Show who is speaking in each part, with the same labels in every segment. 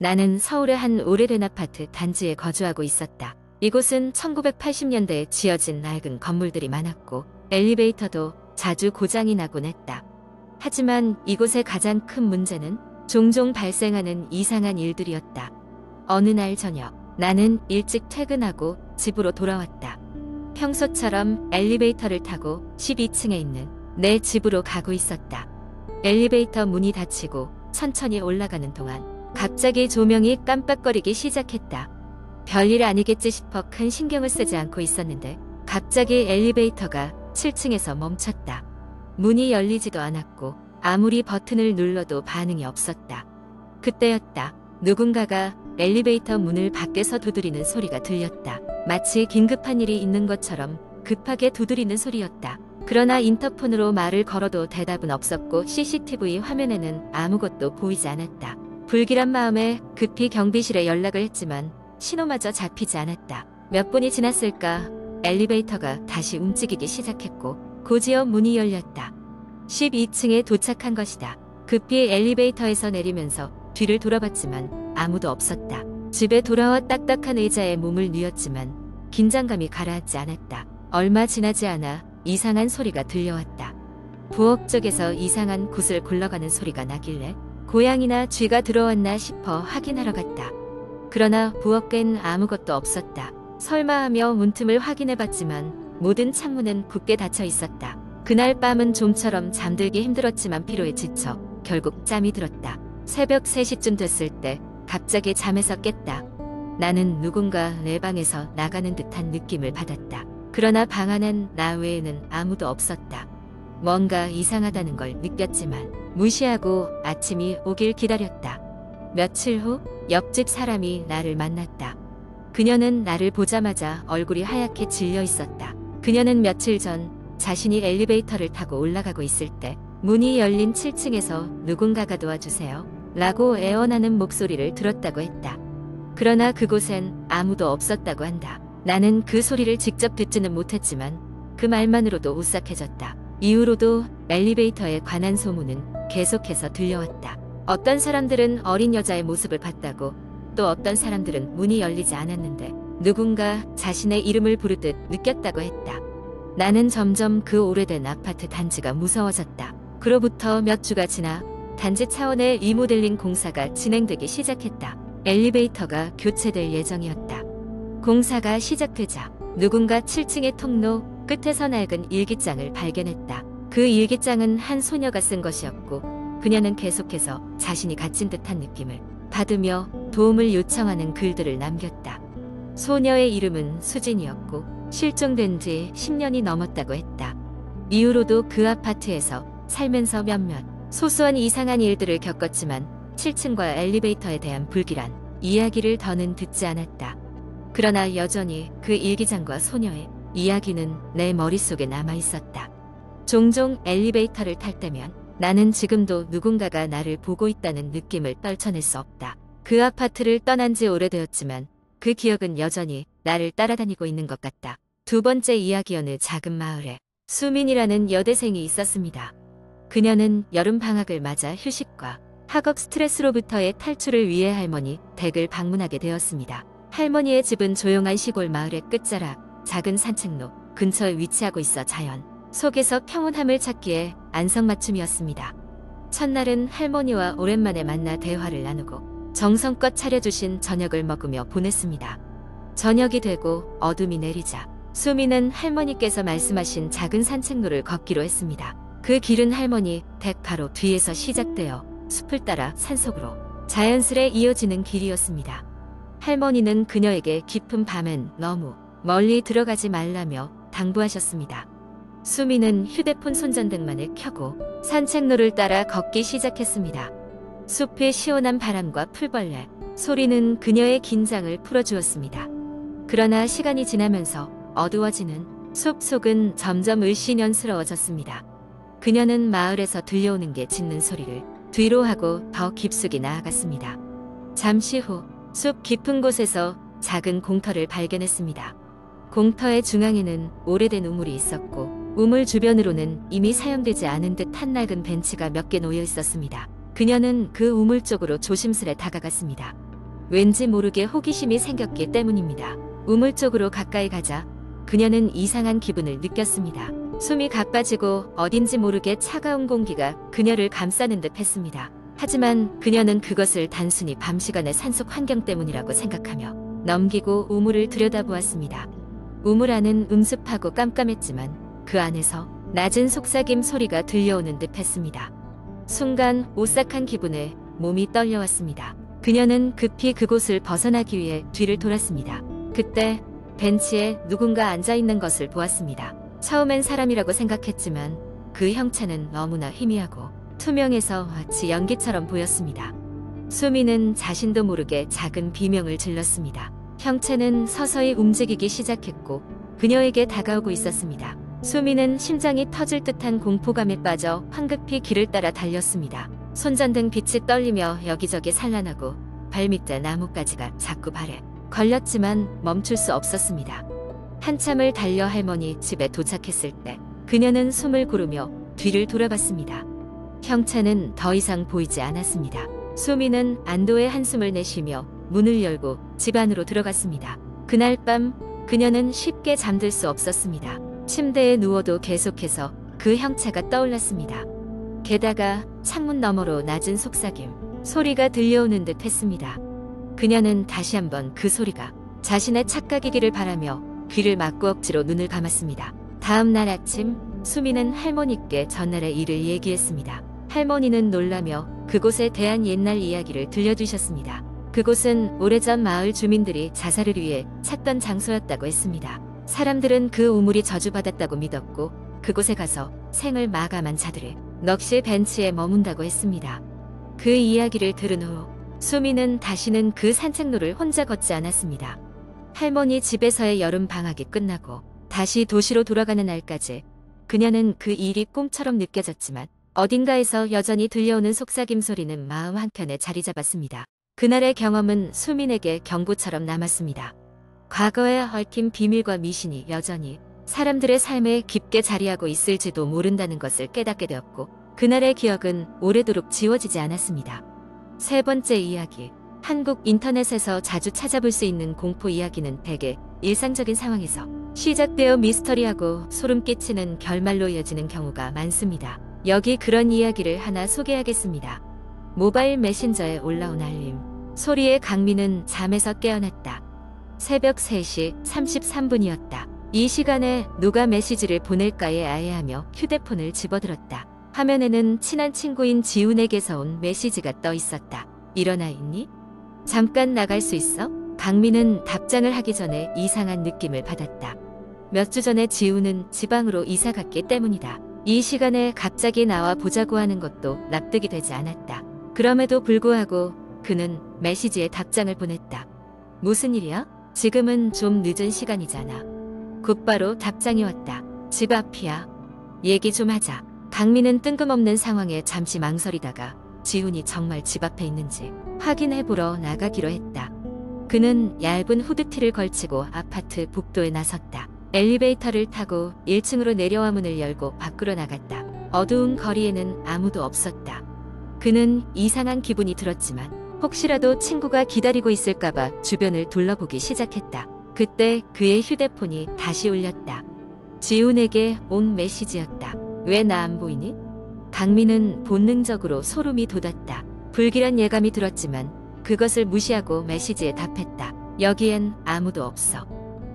Speaker 1: 나는 서울의 한 오래된 아파트 단지에 거주하고 있었다. 이곳은 1980년대에 지어진 낡은 건물들이 많았고 엘리베이터도 자주 고장이 나곤 했다. 하지만 이곳의 가장 큰 문제는 종종 발생하는 이상한 일들이었다. 어느 날 저녁, 나는 일찍 퇴근하고 집으로 돌아왔다. 평소처럼 엘리베이터를 타고 12층에 있는 내 집으로 가고 있었다. 엘리베이터 문이 닫히고 천천히 올라가는 동안 갑자기 조명이 깜빡거리기 시작했다. 별일 아니겠지 싶어 큰 신경을 쓰지 않고 있었는데 갑자기 엘리베이터가 7층에서 멈췄다. 문이 열리지도 않았고 아무리 버튼을 눌러도 반응이 없었다. 그때였다. 누군가가 엘리베이터 문을 밖에서 두드리는 소리가 들렸다. 마치 긴급한 일이 있는 것처럼 급하게 두드리는 소리였다. 그러나 인터폰으로 말을 걸어도 대답은 없었고 CCTV 화면에는 아무것도 보이지 않았다. 불길한 마음에 급히 경비실에 연락을 했지만 신호마저 잡히지 않았다. 몇 분이 지났을까 엘리베이터가 다시 움직이기 시작했고 곧이어 문이 열렸다. 12층에 도착한 것이다. 급히 엘리베이터에서 내리면서 뒤를 돌아봤지만 아무도 없었다. 집에 돌아와 딱딱한 의자에 몸을 뉘었지만 긴장감이 가라앉지 않았다. 얼마 지나지 않아 이상한 소리가 들려왔다. 부엌 쪽에서 이상한 굿을 굴러가는 소리가 나길래 고양이나 쥐가 들어왔나 싶어 확인하러 갔다. 그러나 부엌엔 아무것도 없었다. 설마 하며 문틈을 확인해봤지만 모든 창문은 굳게 닫혀 있었다. 그날 밤은 좀처럼 잠들기 힘들었지만 피로에 지쳐 결국 짬이 들었다. 새벽 3시쯤 됐을 때 갑자기 잠에서 깼다. 나는 누군가 내 방에서 나가는 듯한 느낌을 받았다. 그러나 방 안엔 나 외에는 아무도 없었다. 뭔가 이상하다는 걸 느꼈지만 무시하고 아침이 오길 기다렸다. 며칠 후 옆집 사람이 나를 만났다. 그녀는 나를 보자마자 얼굴이 하얗게 질려 있었다. 그녀는 며칠 전 자신이 엘리베이터를 타고 올라가고 있을 때 문이 열린 7층에서 누군가가 도와주세요 라고 애원하는 목소리를 들었다고 했다. 그러나 그곳엔 아무도 없었다고 한다. 나는 그 소리를 직접 듣지는 못했지만 그 말만으로도 오싹해졌다. 이후로도 엘리베이터에 관한 소문은 계속해서 들려왔다. 어떤 사람들은 어린 여자의 모습을 봤다고, 또 어떤 사람들은 문이 열리지 않았는데 누군가 자신의 이름을 부르듯 느꼈다고 했다. 나는 점점 그 오래된 아파트 단지가 무서워졌다. 그로부터 몇 주가 지나 단지 차원의 리모델링 공사가 진행되기 시작했다. 엘리베이터가 교체될 예정이었다. 공사가 시작되자 누군가 7층의 통로 끝에서 낡은 일기장을 발견했다. 그 일기장은 한 소녀가 쓴 것이었고 그녀는 계속해서 자신이 갇힌 듯한 느낌을 받으며 도움을 요청하는 글들을 남겼다. 소녀의 이름은 수진이었고 실종된 지 10년이 넘었다고 했다. 이후로도 그 아파트에서 살면서 몇몇 소소한 이상한 일들을 겪었지만 7층과 엘리베이터에 대한 불길한 이야기를 더는 듣지 않았다. 그러나 여전히 그 일기장과 소녀의 이야기는 내 머릿속에 남아있었다. 종종 엘리베이터를 탈 때면 나는 지금도 누군가가 나를 보고 있다는 느낌을 떨쳐낼 수 없다. 그 아파트를 떠난 지 오래되었지만 그 기억은 여전히 나를 따라다니고 있는 것 같다. 두 번째 이야기. 어느 작은 마을에 수민이라는 여대생이 있었습니다. 그녀는 여름방학을 맞아 휴식과 학업 스트레스로부터의 탈출을 위해 할머니 댁을 방문하게 되었습니다. 할머니의 집은 조용한 시골 마을의 끝자락 작은 산책로 근처에 위치하고 있어 자연 속에서 평온함을 찾기에 안성맞춤이었습니다. 첫날은 할머니와 오랜만에 만나 대화를 나누고 정성껏 차려주신 저녁을 먹으며 보냈습니다. 저녁이 되고 어둠이 내리자 수미는 할머니께서 말씀하신 작은 산책로를 걷기로 했습니다. 그 길은 할머니 댁 바로 뒤에서 시작되어 숲을 따라 산속으로 자연스레 이어지는 길이었습니다. 할머니는 그녀에게 깊은 밤엔 너무 멀리 들어가지 말라며 당부하셨습니다. 수미는 휴대폰 손전등만을 켜고 산책로를 따라 걷기 시작했습니다. 숲의 시원한 바람과 풀벌레 소리는 그녀의 긴장을 풀어주었습니다. 그러나 시간이 지나면서 어두워지는 숲 속은 점점 을씨년스러워졌습니다. 그녀는 마을에서 들려오는 게 짖는 소리를 뒤로 하고 더 깊숙이 나아갔습니다. 잠시 후 숲 깊은 곳에서 작은 공터를 발견했습니다. 공터의 중앙에는 오래된 우물이 있었고 우물 주변으로는 이미 사용되지 않은 듯한 낡은 벤치가 몇 개 놓여 있었습니다. 그녀는 그 우물 쪽으로 조심스레 다가갔습니다. 왠지 모르게 호기심이 생겼기 때문입니다. 우물 쪽으로 가까이 가자 그녀는 이상한 기분을 느꼈습니다. 숨이 가빠지고 어딘지 모르게 차가운 공기가 그녀를 감싸는 듯 했습니다. 하지만 그녀는 그것을 단순히 밤 시간의 산속 환경 때문이라고 생각하며 넘기고 우물을 들여다보았습니다. 우물 안은 음습하고 깜깜했지만 그 안에서 낮은 속삭임 소리가 들려오는 듯 했습니다. 순간 오싹한 기분에 몸이 떨려왔습니다. 그녀는 급히 그곳을 벗어나기 위해 뒤를 돌았습니다. 그때 벤치에 누군가 앉아있는 것을 보았습니다. 처음엔 사람이라고 생각했지만 그 형체는 너무나 희미하고 투명해서 마치 연기처럼 보였습니다. 수미는 자신도 모르게 작은 비명을 질렀습니다. 형체는 서서히 움직이기 시작했고 그녀에게 다가오고 있었습니다. 수미는 심장이 터질 듯한 공포감에 빠져 황급히 길을 따라 달렸습니다. 손전등 빛이 떨리며 여기저기 산란하고 발밑에 나뭇가지가 자꾸 발에 걸렸지만 멈출 수 없었습니다. 한참을 달려 할머니 집에 도착했을 때 그녀는 숨을 고르며 뒤를 돌아봤습니다. 형체는 더 이상 보이지 않았습니다. 수미는 안도의 한숨을 내쉬며 문을 열고 집 안으로 들어갔습니다. 그날 밤 그녀는 쉽게 잠들 수 없었습니다. 침대에 누워도 계속해서 그 형체가 떠올랐습니다. 게다가 창문 너머로 낮은 속삭임 소리가 들려오는 듯 했습니다. 그녀는 다시 한번 그 소리가 자신의 착각이기를 바라며 귀를 막고 억지로 눈을 감았습니다. 다음 날 아침 수미는 할머니께 전날의 일을 얘기했습니다. 할머니는 놀라며 그곳에 대한 옛날 이야기를 들려주셨습니다. 그곳은 오래전 마을 주민들이 자살을 위해 찾던 장소였다고 했습니다. 사람들은 그 우물이 저주받았다고 믿었고 그곳에 가서 생을 마감한 자들을 넋이 벤치에 머문다고 했습니다. 그 이야기를 들은 후 수미는 다시는 그 산책로를 혼자 걷지 않았습니다. 할머니 집에서의 여름 방학이 끝나고 다시 도시로 돌아가는 날까지 그녀는 그 일이 꿈처럼 느껴졌지만 어딘가에서 여전히 들려오는 속삭임 소리는 마음 한켠에 자리 잡았습니다. 그날의 경험은 수민에게 경고처럼 남았습니다. 과거에 얽힌 비밀과 미신이 여전히 사람들의 삶에 깊게 자리하고 있을지도 모른다는 것을 깨닫게 되었고 그날의 기억은 오래도록 지워지지 않았습니다. 세 번째 이야기. 한국 인터넷에서 자주 찾아볼 수 있는 공포 이야기는 대개 일상적인 상황에서 시작되어 미스터리하고 소름 끼치는 결말로 이어지는 경우가 많습니다. 여기 그런 이야기를 하나 소개하겠습니다. 모바일 메신저에 올라온 알림. 소리에 강민은 잠에서 깨어났다. 새벽 3시 33분이었다. 이 시간에 누가 메시지를 보낼까에 아해하며 휴대폰을 집어들었다. 화면에는 친한 친구인 지훈에게서 온 메시지가 떠 있었다. 일어나 있니? 잠깐 나갈 수 있어? 강민은 답장을 하기 전에 이상한 느낌을 받았다. 몇 주 전에 지훈은 지방으로 이사 갔기 때문이다. 이 시간에 갑자기 나와 보자고 하는 것도 납득이 되지 않았다. 그럼에도 불구하고 그는 메시지에 답장을 보냈다. 무슨 일이야? 지금은 좀 늦은 시간이잖아. 곧바로 답장이 왔다. 집 앞이야. 얘기 좀 하자. 강민은 뜬금없는 상황에 잠시 망설이다가 지훈이 정말 집 앞에 있는지 확인해보러 나가기로 했다. 그는 얇은 후드티를 걸치고 아파트 복도에 나섰다. 엘리베이터를 타고 1층으로 내려와 문을 열고 밖으로 나갔다. 어두운 거리에는 아무도 없었다. 그는 이상한 기분이 들었지만 혹시라도 친구가 기다리고 있을까봐 주변을 둘러보기 시작했다. 그때 그의 휴대폰이 다시 울렸다. 지훈에게 온 메시지였다. 왜 나 안 보이니? 강민은 본능적으로 소름이 돋았다. 불길한 예감이 들었지만 그것을 무시하고 메시지에 답했다. 여기엔 아무도 없어.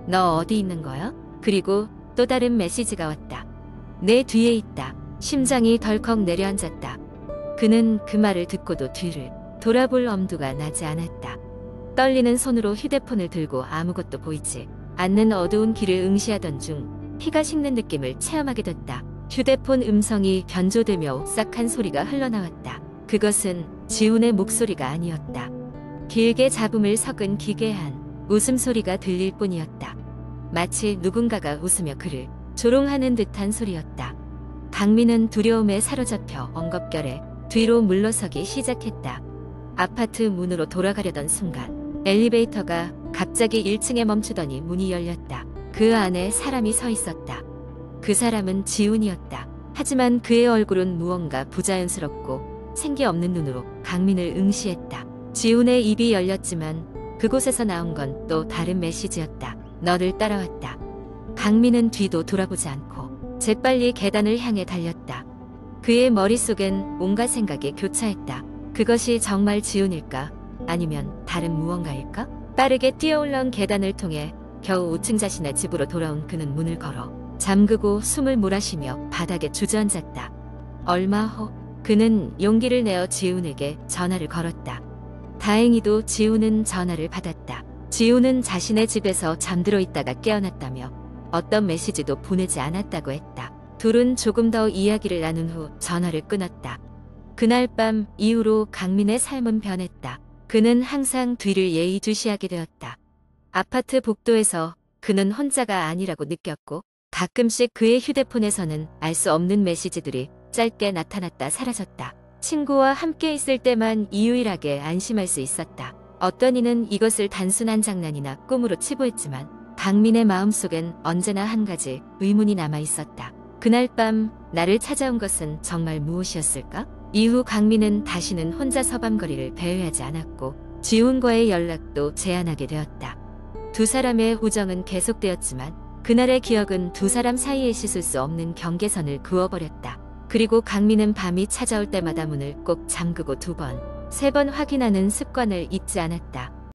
Speaker 1: 너 어디 있는 거야? 그리고 또 다른 메시지가 왔다. 내 뒤에 있다. 심장이 덜컥 내려앉았다. 그는 그 말을 듣고도 뒤를 돌아볼 엄두가 나지 않았다. 떨리는 손으로 휴대폰을 들고 아무것도 보이지 않는 어두운 길을 응시하던 중 피가 식는 느낌을 체험하게 됐다. 휴대폰 음성이 변조되며 오싹한 소리가 흘러나왔다. 그것은 지훈의 목소리가 아니었다. 길게 잡음을 섞은 기괴한 웃음소리가 들릴 뿐이었다. 마치 누군가가 웃으며 그를 조롱하는 듯한 소리였다. 강민은 두려움에 사로잡혀 엉겁결에 뒤로 물러서기 시작했다. 아파트 문으로 돌아가려던 순간 엘리베이터가 갑자기 1층에 멈추더니 문이 열렸다. 그 안에 사람이 서 있었다. 그 사람은 지훈이었다. 하지만 그의 얼굴은 무언가 부자연스럽고 생기 없는 눈으로 강민을 응시했다. 지훈의 입이 열렸지만 그곳에서 나온 건 또 다른 메시지였다. 너를 따라왔다. 강민은 뒤도 돌아보지 않고 재빨리 계단을 향해 달렸다. 그의 머릿속엔 온갖 생각이 교차했다. 그것이 정말 지훈일까? 아니면 다른 무언가일까? 빠르게 뛰어올라온 계단을 통해 겨우 5층 자신의 집으로 돌아온 그는 문을 걸어 잠그고 숨을 몰아쉬며 바닥에 주저앉았다. 얼마 후 그는 용기를 내어 지훈에게 전화를 걸었다. 다행히도 지훈은 전화를 받았다. 지훈은 자신의 집에서 잠들어 있다가 깨어났다며 어떤 메시지도 보내지 않았다고 했다. 둘은 조금 더 이야기를 나눈 후 전화를 끊었다. 그날 밤 이후로 강민의 삶은 변했다. 그는 항상 뒤를 예의주시하게 되었다. 아파트 복도에서 그는 혼자가 아니라고 느꼈고 가끔씩 그의 휴대폰에서는 알 수 없는 메시지들이 짧게 나타났다 사라졌다. 친구와 함께 있을 때만 유일하게 안심할 수 있었다. 어떤 이는 이것을 단순한 장난이나 꿈으로 치부했지만 강민의 마음속엔 언제나 한 가지 의문이 남아 있었다. 그날 밤 나를 찾아온 것은 정말 무엇이었을까? 이후 강민은 다시는 혼자 서밤거리를 배회하지 않았고 지훈과의 연락도 제한하게 되었다. 두 사람의 우정은 계속되었지만 그날의 기억은 두 사람 사이에 씻을 수 없는 경계선을 그어버렸다. 그리고 강민은 밤이 찾아올 때마다 문을 꼭 잠그고 2번, 3번 확인하는 습관을 잊지 않았다.